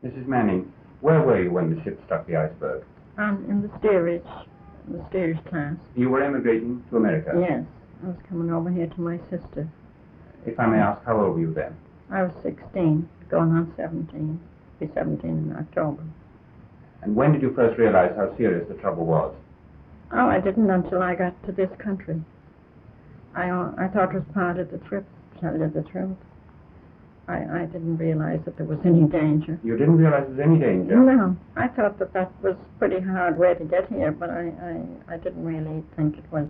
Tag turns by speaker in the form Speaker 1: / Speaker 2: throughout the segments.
Speaker 1: Mrs. Manning, where were you when the ship struck the iceberg?
Speaker 2: In the steerage class.
Speaker 1: You were emigrating to America?
Speaker 2: Yes, I was coming over here to my sister.
Speaker 1: If I may ask, how old were you then?
Speaker 2: I was 16, going on 17. Be 17 in October.
Speaker 1: And when did you first realize how serious the trouble was?
Speaker 2: Oh, I didn't until I got to this country. I thought it was part of the trip, to tell you the truth. I didn't realize that there was any danger.
Speaker 1: You didn't realize there was any danger?
Speaker 2: No. I thought that was a pretty hard way to get here, but I didn't really think it was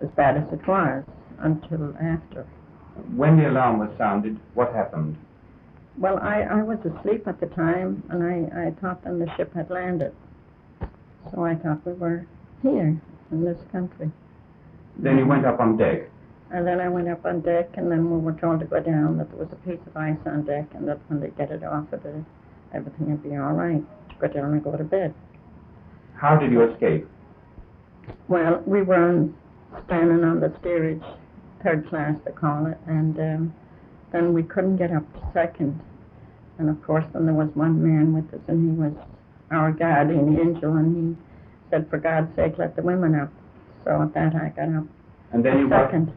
Speaker 2: as bad as it was until after.
Speaker 1: When the alarm was sounded, what happened?
Speaker 2: Well, I was asleep at the time, and I thought then the ship had landed. So I thought we were here in this country.
Speaker 1: Then you went up on deck?
Speaker 2: And then I went up on deck, and then we were told to go down, that there was a piece of ice on deck, and that when they get it off of it, everything would be all right, to go down and go to bed.
Speaker 1: How did you escape?
Speaker 2: Well, we were standing on the steerage, third class they call it, and then we couldn't get up to second. And of course then there was one man with us, and he was our guardian angel, and he said, for God's sake, let the women up. So at that I got up.
Speaker 1: And then you
Speaker 2: second.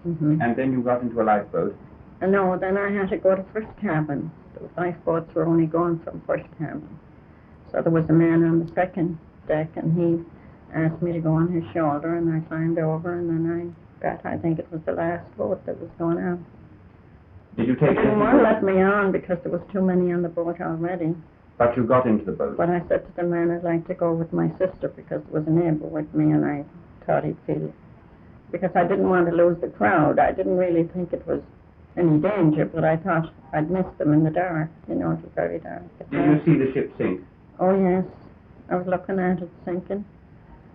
Speaker 1: And then you got into a lifeboat?
Speaker 2: No, then I had to go to first cabin. The lifeboats were only going from first cabin. So there was a man on the second deck, and he asked me to go on his shoulder, and I climbed over, and then I think it was the last boat that was going out.
Speaker 1: Did you take
Speaker 2: They didn't want to let me on because there was too many on the boat already.
Speaker 1: But you got into the boat?
Speaker 2: But I said to the man I'd like to go with my sister because there was a neighbor with me, and I thought he'd feel, because I didn't want to lose the crowd. I didn't really think it was any danger, but I thought I'd miss them in the dark. You know, it was very dark.
Speaker 1: Did you see the ship sink?
Speaker 2: Oh, yes. I was looking at it sinking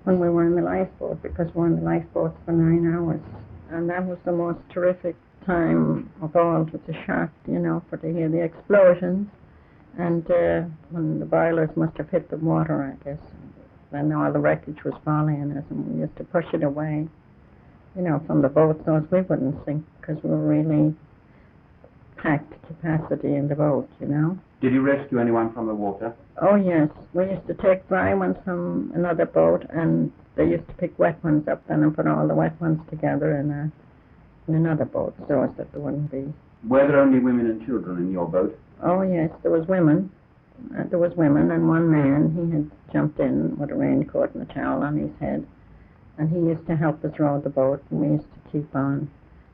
Speaker 2: when we were in the lifeboat, because we were in the lifeboat for 9 hours. And that was the most terrific time of all. It was a shock, you know, for to hear the explosions. And when the boilers must have hit the water, I guess, then all the wreckage was falling on us, and we used to push it away, you know, from the boat so as we wouldn't sink, because we were really packed capacity in the boat, you know.
Speaker 1: Did you rescue anyone from the water?
Speaker 2: Oh, yes. We used to take dry ones from another boat, and they used to pick wet ones up then and put all the wet ones together in another boat so as that there wouldn't be.
Speaker 1: Were there only women and children in your boat?
Speaker 2: Oh, yes, there was women. There was women, and one man, he had jumped in with a raincoat and a towel on his head, and he used to help us row the boat, and we used to keep on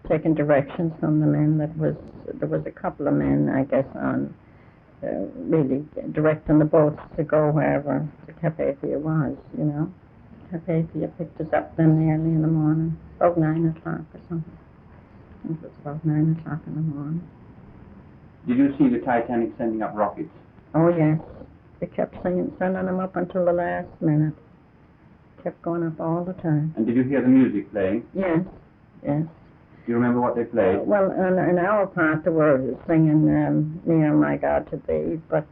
Speaker 2: taking directions from the men. There was a couple of men, I guess, on really directing the boats to go wherever the Carpathia was, you know. Carpathia picked us up then early in the morning, about 9 o'clock or something. I think it was about 9 o'clock in the morning.
Speaker 1: Did you see the Titanic sending up rockets?
Speaker 2: Oh, yes. They kept sending them up until the last minute. Kept going up all the time.
Speaker 1: And did you hear the music playing?
Speaker 2: Yes, yes.
Speaker 1: Do you remember what they played?
Speaker 2: Well, in our part they were singing Near My God to Thee, but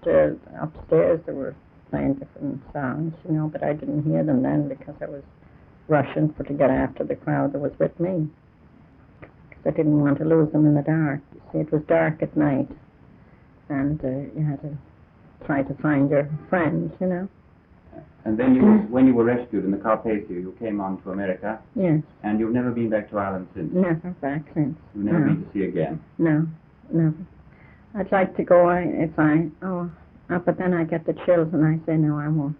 Speaker 2: upstairs they were playing different songs, you know, but I didn't hear them then because I was rushing to get after the crowd that was with me. Because I didn't want to lose them in the dark. You see, it was dark at night, and you had to try to find your friends, you know.
Speaker 1: And then when you were rescued in the Carpathia, you came on to America?
Speaker 2: Yes.
Speaker 1: And you've never been back to Ireland since?
Speaker 2: Never back since.
Speaker 1: You've never been to sea again?
Speaker 2: No, never. I'd like to go but then I get the chills and I say, no, I won't.